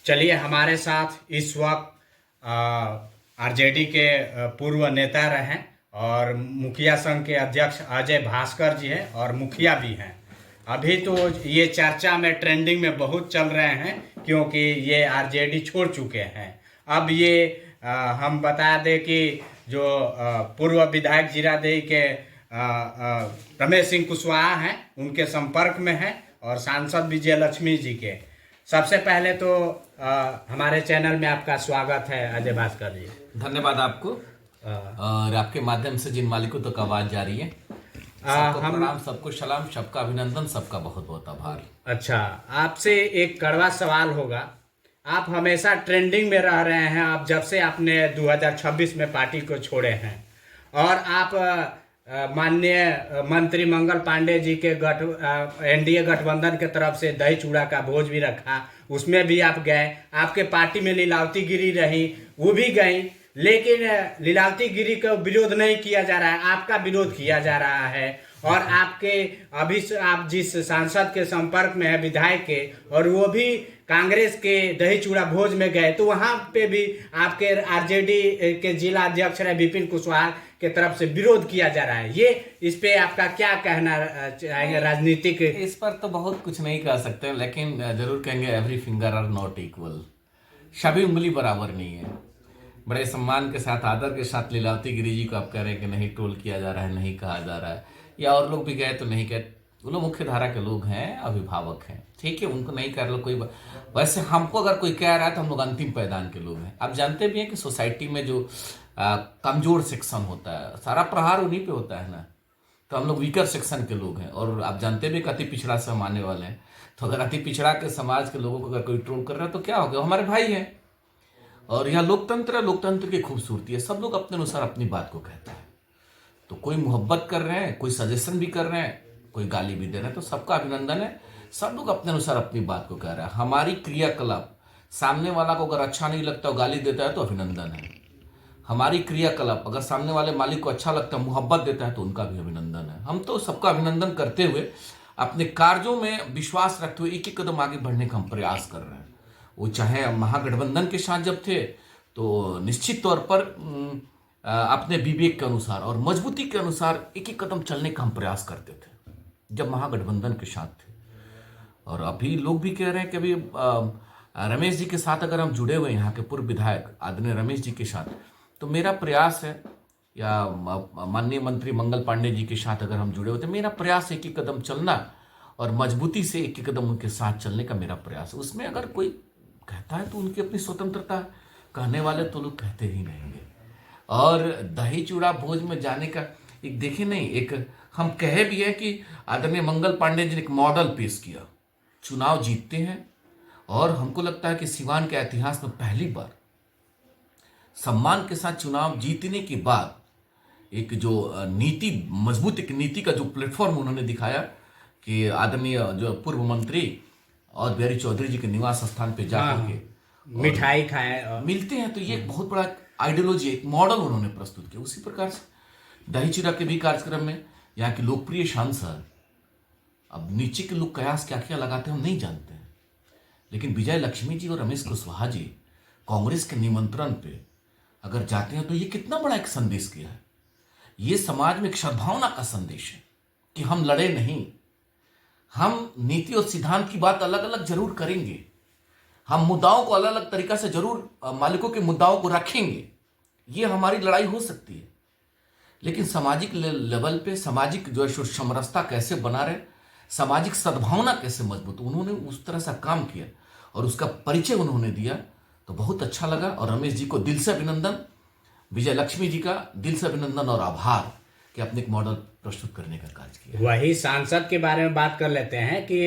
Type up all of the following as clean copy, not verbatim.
चलिए हमारे साथ इस वक्त आरजेडी के पूर्व नेता रहे और मुखिया संघ के अध्यक्ष अजय भास्कर जी हैं और मुखिया भी हैं। अभी तो ये चर्चा में ट्रेंडिंग में बहुत चल रहे हैं क्योंकि ये आरजेडी छोड़ चुके हैं। अब ये हम बता दें कि जो पूर्व विधायक जीरादेई के रमेश सिंह कुशवाहा हैं उनके संपर्क में हैं और सांसद विजय लक्ष्मी जी के। सबसे पहले तो हमारे चैनल में आपका स्वागत है अजय भास्कर जी। धन्यवाद आपको और आपके माध्यम से जिन मालिकों तक आवाज जा रही है सबको प्रणाम, सबको सलाम, सबका अभिनंदन, सबका बहुत बहुत आभार। अच्छा, आपसे एक कड़वा सवाल होगा। आप हमेशा ट्रेंडिंग में रह रहे हैं, आप जब से आपने 2026 में पार्टी को छोड़े हैं और आप माननीय मंत्री मंगल पांडे जी के एनडीए गठबंधन के तरफ से दही चूड़ा का भोज भी रखा, उसमें भी आप गए। आपके पार्टी में लीलावती गिरी रही, वो भी गई, लेकिन लीलावती गिरी का विरोध नहीं किया जा रहा है, आपका विरोध किया जा रहा है। और आपके अभी आप जिस सांसद के संपर्क में है विधायक के, और वो भी कांग्रेस के दही चूड़ा भोज में गए, तो वहां पे भी आपके आरजेडी के जिला अध्यक्ष रहे विपिन कुशवाहा के तरफ से विरोध किया जा रहा है। ये इस पे आपका क्या कहना चाहेंगे? राजनीतिक इस पर तो बहुत कुछ नहीं कह सकते, लेकिन जरूर कहेंगे every finger are not equal, सभी उंगली बराबर नहीं है। बड़े सम्मान के साथ, आदर के साथ लीलावती गिरी जी को आप कह रहे हैं कि नहीं ट्रोल किया जा रहा है, नहीं कहा जा रहा है, या और लोग भी गए तो नहीं कहे। वो लोग मुख्य धारा के लोग हैं, अभिभावक हैं, ठीक है, उनको नहीं कर लो कोई। वैसे हमको अगर कोई कह रहा है तो हम लोग अंतिम पायदान के लोग हैं। आप जानते भी हैं कि सोसाइटी में जो कमजोर सेक्शन होता है, सारा प्रहार उन्हीं पे होता है ना, तो हम लोग वीकर सेक्शन के लोग हैं। और आप जानते भी कि अति पिछड़ा से हम आने वाले हैं, तो अगर अति पिछड़ा के समाज के लोगों को अगर कोई ट्रोल कर रहा है तो क्या हो गया, हमारे भाई हैं। और यह लोकतंत्र है, लोकतंत्र की खूबसूरती है, सब लोग अपने अनुसार अपनी बात को कहते हैं। तो कोई मोहब्बत कर रहे हैं, कोई सजेशन भी कर रहे हैं, कोई गाली भी दे रहे हैं, तो सबका अभिनंदन है। सब लोग अपने अनुसार अपनी बात को कह रहे हैं। हमारी क्रियाकलाप सामने वाला को अगर अच्छा नहीं लगता, गाली देता है तो अभिनंदन है। हमारी क्रियाकलाप अगर सामने वाले मालिक को अच्छा लगता है, मोहब्बत देता है, तो उनका भी अभिनंदन है। हम तो सबका अभिनंदन करते हुए अपने कार्यों में विश्वास रखते हुए एक एक कदम आगे बढ़ने का हम प्रयास कर रहे हैं। वो चाहे महागठबंधन के साथ जब थे तो निश्चित तौर पर अपने विवेक के अनुसार और मजबूती के अनुसार एक एक कदम चलने का हम प्रयास करते थे जब महागठबंधन के साथ थे। और अभी लोग भी कह रहे हैं कि अभी रमेश जी के साथ अगर हम जुड़े हुए, यहाँ के पूर्व विधायक आदरणीय रमेश जी के साथ, तो मेरा प्रयास है, या माननीय मंत्री मंगल पांडे जी के साथ अगर हम जुड़े हुए, तो मेरा प्रयास है एक एक कदम चलना और मजबूती से एक एक कदम उनके साथ चलने का मेरा प्रयास है। उसमें अगर कोई कहता है तो उनकी अपनी स्वतंत्रता है, कहने वाले तो लोग कहते ही रहेंगे। और दही चूड़ा भोज में जाने का एक देखे नहीं, एक हम कहे भी है कि आदरणीय मंगल पांडे जी ने एक मॉडल पेश किया, चुनाव जीतते हैं। और हमको लगता है कि सिवान के इतिहास में पहली बार सम्मान के साथ चुनाव जीतने के बाद एक जो नीति, मजबूत एक नीति का जो प्लेटफॉर्म उन्होंने दिखाया कि आदरणीय जो पूर्व मंत्री और बिहारी चौधरी जी के निवास स्थान पे जाकर के मिठाई खाएं मिलते हैं, तो ये एक बहुत बड़ा आइडियोलॉजी, एक मॉडल उन्होंने प्रस्तुत किया। उसी प्रकार से दही चूड़ा के भी कार्यक्रम में यहाँ के लोकप्रिय सांसद, अब नीचे के लोग कयास क्या क्या लगाते हैं हम नहीं जानते हैं, लेकिन विजय लक्ष्मी जी और रमेश कुशवाहा जी कांग्रेस के निमंत्रण पे अगर जाते हैं तो ये कितना बड़ा एक संदेश किया है। ये समाज में एक सद्भावना का संदेश है कि हम लड़े नहीं, हम नीति और सिद्धांत की बात अलग अलग जरूर करेंगे, हम मुद्दाओं को अलग अलग तरीका से जरूर मालिकों के मुद्दाओं को रखेंगे, ये हमारी लड़ाई हो सकती है, लेकिन सामाजिक लेवल पे सामाजिक जो है समरसता कैसे बना रहे, सामाजिक सद्भावना कैसे मजबूत, उन्होंने उस तरह से काम किया और उसका परिचय उन्होंने दिया, तो बहुत अच्छा लगा। और रमेश जी को दिल से अभिनंदन, विजय लक्ष्मी जी का दिल से अभिनंदन और आभार कि अपने एक मॉडल प्रस्तुत करने का कार्य किया। वही सांसद के बारे में बात कर लेते हैं कि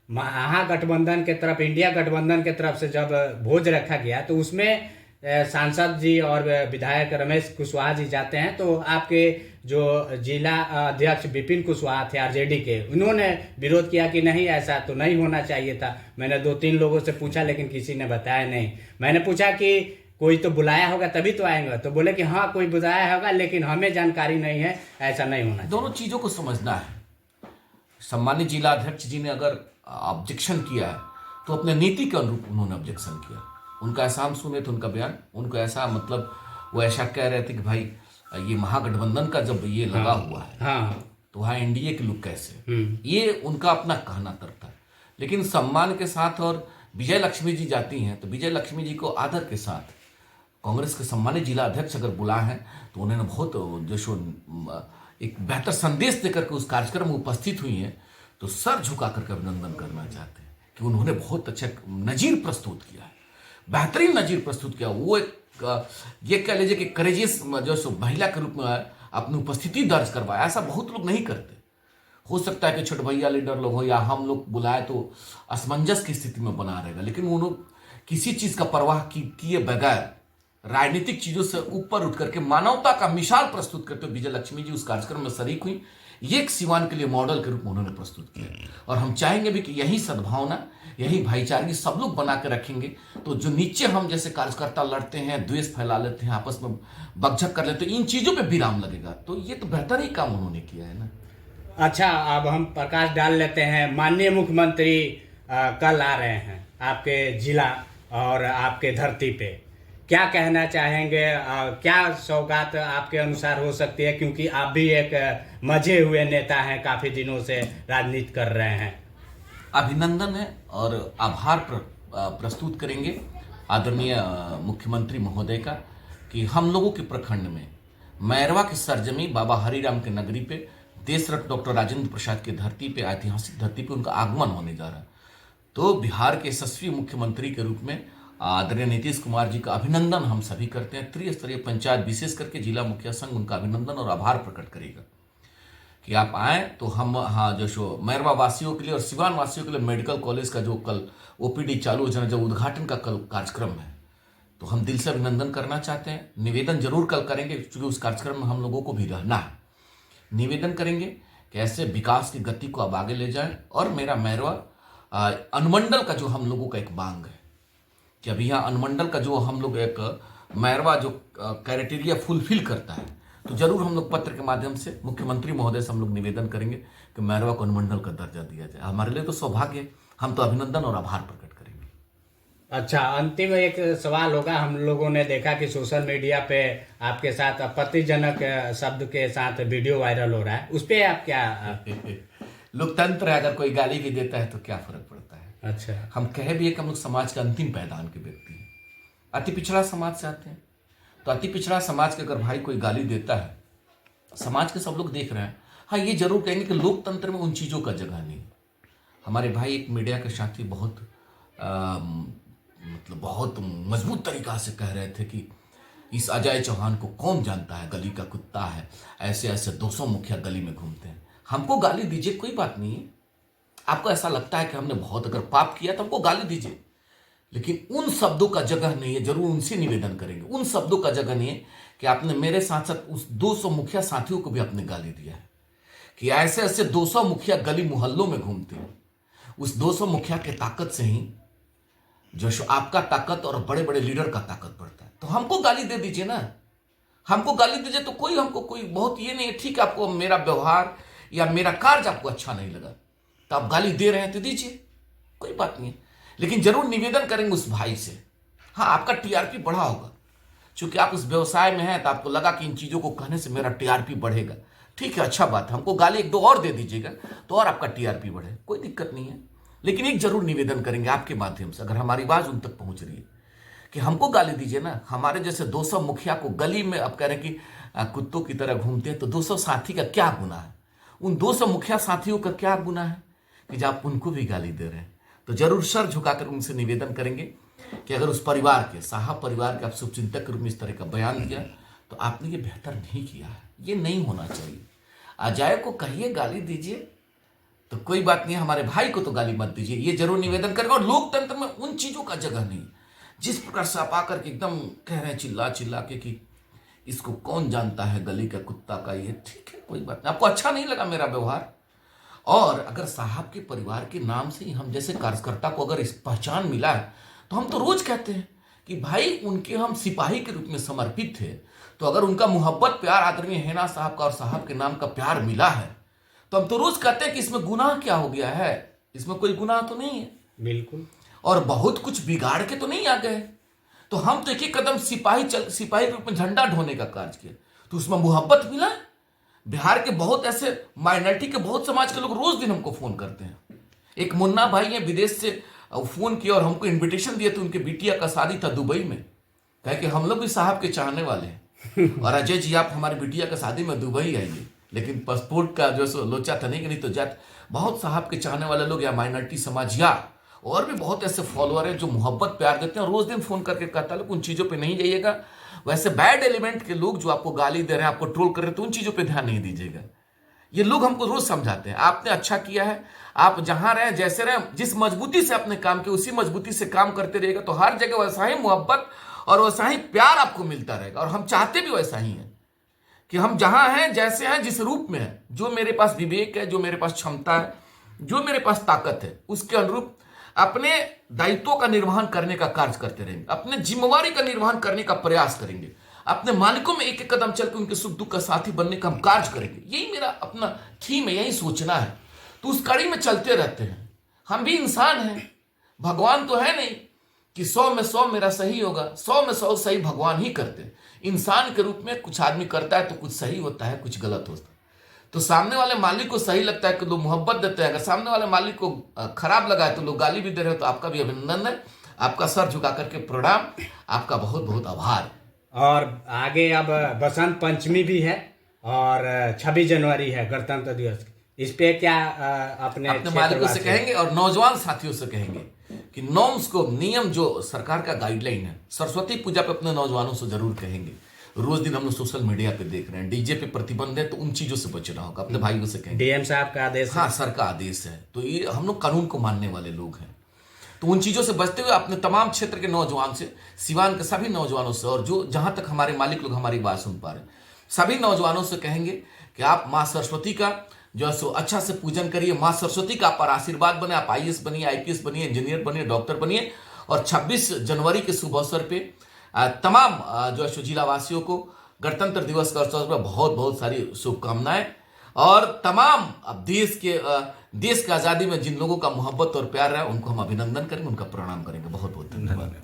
महागठबंधन के तरफ, इंडिया गठबंधन के तरफ से जब भोज रखा गया तो उसमें सांसद जी और विधायक रमेश कुशवाहा जी जाते हैं, तो आपके जो जिला अध्यक्ष विपिन कुशवाहा थे आरजेडी के, उन्होंने विरोध किया कि नहीं, ऐसा तो नहीं होना चाहिए था। मैंने 2-3 लोगों से पूछा लेकिन किसी ने बताया नहीं। मैंने पूछा कि कोई तो बुलाया होगा तभी तो आएंगे, तो बोले कि हाँ कोई बुलाया होगा लेकिन हमें जानकारी नहीं है, ऐसा नहीं होना। दोनों चीजों को समझना है। सम्मानित जिला अध्यक्ष जी ने अगर ऑब्जेक्शन किया है तो अपने नीति के अनुरूप उन्होंने ऑब्जेक्शन किया। उनका ऐसा हम सुने थे उनका बयान, उनको ऐसा मतलब वो ऐसा कह रहे थे कि भाई ये महागठबंधन का जब ये लगा हुआ है हाँ तो वहाँ एनडीए के लोग कैसे, ये उनका अपना कहना तर्क था। लेकिन सम्मान के साथ और विजय लक्ष्मी जी जाती हैं तो विजय लक्ष्मी जी को आदर के साथ कांग्रेस के सम्मानित जिला अध्यक्ष अगर बुलाए हैं तो उन्होंने बहुत जो एक बेहतर संदेश देकर के उस कार्यक्रम में उपस्थित हुई हैं, तो सर झुका करके अभिनंदन करना चाहते हैं कि उन्होंने बहुत अच्छा नजीर प्रस्तुत किया है, बेहतरीन नजीर प्रस्तुत किया। वो एक ये कह लीजिए कि करेजियस जो महिला के रूप में अपनी उपस्थिति दर्ज करवाया, ऐसा बहुत लोग नहीं करते। हो सकता है कि छोटे भैया लीडर लोग हो या हम लोग बुलाए तो असमंजस की स्थिति में बना रहेगा, लेकिन उन्होंने किसी चीज का परवाह किए बगैर राजनीतिक चीजों से ऊपर उठ करके मानवता का मिसाल प्रस्तुत करते हुए विजय लक्ष्मी जी उस कार्यक्रम में शरीक हुई। ये एक सिवान के लिए मॉडल के रूप में उन्होंने प्रस्तुत किया और हम चाहेंगे भी कि यही सद्भावना, यही भाईचारगी सब लोग बना के रखेंगे तो जो नीचे हम जैसे कार्यकर्ता लड़ते हैं, द्वेष फैला लेते हैं, आपस में बकझक कर लेते हैं, इन चीजों पे विराम लगेगा। तो ये तो बेहतर ही काम उन्होंने किया है ना। अच्छा, अब हम प्रकाश डाल लेते हैं। माननीय मुख्यमंत्री कल आ रहे हैं आपके जिला और आपके धरती पे, क्या कहना चाहेंगे? क्या सौगात आपके अनुसार हो सकती है, क्योंकि आप भी एक मजे हुए नेता हैं, काफी दिनों से राजनीति कर रहे हैं। अभिनंदन है और आभार प्रस्तुत करेंगे आदरणीय मुख्यमंत्री महोदय का कि हम लोगों के प्रखंड में मैरवा की सरजमी बाबा हरिराम के नगरी पे देशरत्न डॉक्टर राजेंद्र प्रसाद की धरती पे, ऐतिहासिक धरती पे उनका आगमन होने जा रहा है। तो बिहार के यशस्वी मुख्यमंत्री के रूप में आदरणीय नीतीश कुमार जी का अभिनंदन हम सभी करते हैं। त्रिस्तरीय पंचायत विशेष करके जिला मुखिया संघ उनका अभिनंदन और आभार प्रकट करेगा कि आप आए। तो हम जो मैरवा वासियों के लिए और सिवान वासियों के लिए मेडिकल कॉलेज का जो कल ओपीडी चालू हो जो उद्घाटन का कल कार्यक्रम है, तो हम दिल से अभिनंदन करना चाहते हैं। निवेदन जरूर कल करेंगे क्योंकि उस कार्यक्रम में हम लोगों को भी रहना है। निवेदन करेंगे कि ऐसे विकास की गति को आप आगे ले जाएं। और मेरा मैरवा अनुमंडल का जो हम लोगों का एक मांग है कि अभी यहाँ अनुमंडल का जो हम लोग एक मैरवा जो क्राइटेरिया फुलफिल करता है, तो जरूर हम लोग पत्र के माध्यम से मुख्यमंत्री महोदय से हम लोग निवेदन करेंगे कि मैरवा को अनुमंडल का दर्जा दिया जाए। हमारे लिए तो सौभाग्य है, हम तो अभिनंदन और आभार प्रकट करेंगे। अच्छा, अंतिम एक सवाल होगा। हम लोगों ने देखा कि सोशल मीडिया पे आपके साथ आपत्तिजनक शब्द के साथ वीडियो वायरल हो रहा है, उस पर आप क्या? लोकतंत्र है, अगर कोई गाली भी देता है तो क्या फर्क पड़ता है। अच्छा, हम कहे भी है कि हम लोग समाज के अंतिम पैदान के व्यक्ति हैं, अति पिछड़ा समाज से आते हैं। तो अति पिछड़ा समाज के अगर भाई कोई गाली देता है, समाज के सब लोग देख रहे हैं। हाँ, ये जरूर कहेंगे कि लोकतंत्र में उन चीज़ों का जगह नहीं। हमारे भाई एक मीडिया के साथी बहुत मतलब बहुत मजबूत तरीका से कह रहे थे कि इस अजय चौहान को कौन जानता है, गली का कुत्ता है, ऐसे ऐसे 200 मुखिया गली में घूमते हैं। हमको गाली दीजिए, कोई बात नहीं है। आपको ऐसा लगता है कि हमने बहुत अगर पाप किया तो हमको गाली दीजिए, लेकिन उन शब्दों का जगह नहीं है। जरूर उनसे निवेदन करेंगे, उन शब्दों का जगह नहीं है कि आपने मेरे साथ साथ उस 200 मुखिया साथियों को भी आपने गाली दिया है कि ऐसे ऐसे 200 मुखिया गली मोहल्लों में घूमते हैं। उस 200 मुखिया के ताकत से ही जो आपका ताकत और बड़े बड़े लीडर का ताकत बढ़ता है। तो हमको गाली दे दीजिए ना, हमको गाली दीजिए। तो कोई हमको कोई बहुत ये नहीं है, ठीक है, आपको मेरा व्यवहार या मेरा कार्य आपको अच्छा नहीं लगा तो आप गाली दे रहे हैं तो दीजिए, कोई बात नहीं है। लेकिन जरूर निवेदन करेंगे उस भाई से, हाँ आपका टीआरपी बढ़ा होगा, क्योंकि आप उस व्यवसाय में हैं तो आपको लगा कि इन चीज़ों को कहने से मेरा टीआरपी बढ़ेगा। ठीक है, अच्छा बात है, हमको गाली एक दो और दे दीजिएगा तो और आपका टीआरपी बढ़े, कोई दिक्कत नहीं है। लेकिन एक जरूर निवेदन करेंगे आपके माध्यम से, अगर हमारी आवाज़ उन तक पहुंच रही है, कि हमको गाली दीजिए ना। हमारे जैसे 200 मुखिया को गली में आप कह रहे हैं कि कुत्तों की तरह घूमते हैं, तो 200 साथी का क्या गुनाह है? उन 200 मुखिया साथियों का क्या गुनाह है कि जब आप उनको भी गाली दे रहे हैं? तो जरूर सर झुकाकर उनसे निवेदन करेंगे कि अगर उस परिवार के साहब परिवार के आप शुभचिंतक के रूप में इस तरह का बयान दिया तो आपने ये बेहतर नहीं किया है, ये नहीं होना चाहिए। अजय को कहिए, गाली दीजिए तो कोई बात नहीं, हमारे भाई को तो गाली मत दीजिए, ये जरूर निवेदन करेंगे। और लोकतंत्र में उन चीजों का जगह नहीं जिस प्रकार से आप आकर के एकदम कह रहे हैं चिल्ला चिल्ला के कि इसको कौन जानता है गली का कुत्ता का, ये ठीक है, कोई बात नहीं। आपको अच्छा नहीं लगा मेरा व्यवहार, और अगर साहब के परिवार के नाम से ही हम जैसे कार्यकर्ता को अगर इस पहचान मिला है तो हम तो रोज कहते हैं कि भाई उनके हम सिपाही के रूप में समर्पित थे। तो अगर उनका मोहब्बत प्यार आदरणीय हेना साहब का और साहब के नाम का प्यार मिला है तो हम तो रोज कहते हैं कि इसमें गुनाह क्या हो गया है, इसमें कोई गुनाह तो नहीं है। बिल्कुल। और बहुत कुछ बिगाड़ के तो नहीं आ गए। तो हम तो एक एक कदम सिपाही के रूप में झंडा ढोने का कार्य किया, तो उसमें मोहब्बत मिला। बिहार के बहुत ऐसे माइनॉरिटी के बहुत समाज के लोग रोज दिन हमको फोन करते हैं। एक मुन्ना भाई है विदेश से फोन किया और हमको इनविटेशन दिया, तो उनके बिटिया का शादी था दुबई में। कहे कि हम लोग भी साहब के चाहने वाले हैं और अजय जी आप हमारी बिटिया का शादी में दुबई आइए, लेकिन पासपोर्ट का जो लोचा था नहीं तो जात। बहुत साहब के चाहने वाले लोग या माइनॉरिटी समाज या और भी बहुत ऐसे फॉलोअर हैं जो मोहब्बत प्यार देते हैं, रोज दिन फोन करके कहता है उन चीजों पे नहीं जाइएगा। वैसे बैड एलिमेंट के लोग जो आपको गाली दे रहे हैं, आपको ट्रोल कर रहे हैं, तो उन चीजों पे ध्यान नहीं दीजिएगा। ये लोग हमको रोज समझाते हैं आपने अच्छा किया है, आप जहां रहे जैसे रहे, जिस मजबूती से आपने काम किया उसी मजबूती से काम करते रहेगा तो हर जगह वैसा ही मोहब्बत और वैसा ही प्यार आपको मिलता रहेगा। और हम चाहते भी वैसा ही है कि हम जहां हैं जैसे हैं, जिस रूप में है, जो मेरे पास विवेक है, जो मेरे पास क्षमता है, जो मेरे पास ताकत है, उसके अनुरूप अपने दायित्वों का निर्वहन करने का कार्य करते रहेंगे, अपने जिम्मेवारी का निर्वहन करने का प्रयास करेंगे, अपने मालिकों में एक एक कदम चल के उनके सुख दुख का साथी बनने का हम कार्य करेंगे। यही मेरा अपना थीम है, यही सोचना है। तो उस कड़ी में चलते रहते हैं। हम भी इंसान हैं, भगवान तो है नहीं कि 100 में 100 मेरा सही होगा, 100 में 100 सही भगवान ही करते हैं। इंसान के रूप में कुछ आदमी करता है तो कुछ सही होता है, कुछ गलत होता है। तो सामने वाले मालिक को सही लगता है कि लोग मोहब्बत देते हैं, अगर सामने वाले मालिक को खराब लगा है तो लोग गाली भी दे रहे हो, तो आपका भी अभिनंदन है, आपका सर झुका करके प्रणाम, आपका बहुत बहुत आभार। और आगे अब बसंत पंचमी भी है और 26 जनवरी है गणतंत्र दिवस। इस पे क्या अपने मालिकों से कहेंगे और नौजवान साथियों से कहेंगे कि नॉर्म्स को, नियम जो सरकार का गाइडलाइन है, सरस्वती पूजा पे अपने नौजवानों से जरूर कहेंगे। रोज दिन हम लोग सोशल मीडिया पे देख रहे हैं डीजे पे प्रतिबंध है, तो उन चीजों से बचना होगा। अपने भाइयों से कहेंगे डीएम साहब का आदेश हाँ सर का आदेश है, तो ये हम लोग कानून को मानने वाले लोग हैं। तो उन चीजों से बचते हुए अपने तमाम क्षेत्र के नौजवान से, सिवान के सभी नौजवानों से, और जो जहां तक हमारे मालिक लोग हमारी बात सुन पा रहे हैं, सभी नौजवानों से कहेंगे कि आप माँ सरस्वती का जो है सो अच्छा से पूजन करिए। माँ सरस्वती का पर आशीर्वाद बने, आप आईएएस बनिए, आईपीएस बनिए, इंजीनियर बनिए, डॉक्टर बनिए। और 26 जनवरी के शुभ अवसर पे तमाम जो है सो जिलावासियों को गणतंत्र दिवस का अवसर पर बहुत बहुत सारी शुभकामनाएं। और तमाम अब देश की आज़ादी में जिन लोगों का मोहब्बत और प्यार है उनको हम अभिनंदन करेंगे, उनका प्रणाम करेंगे। बहुत बहुत धन्यवाद।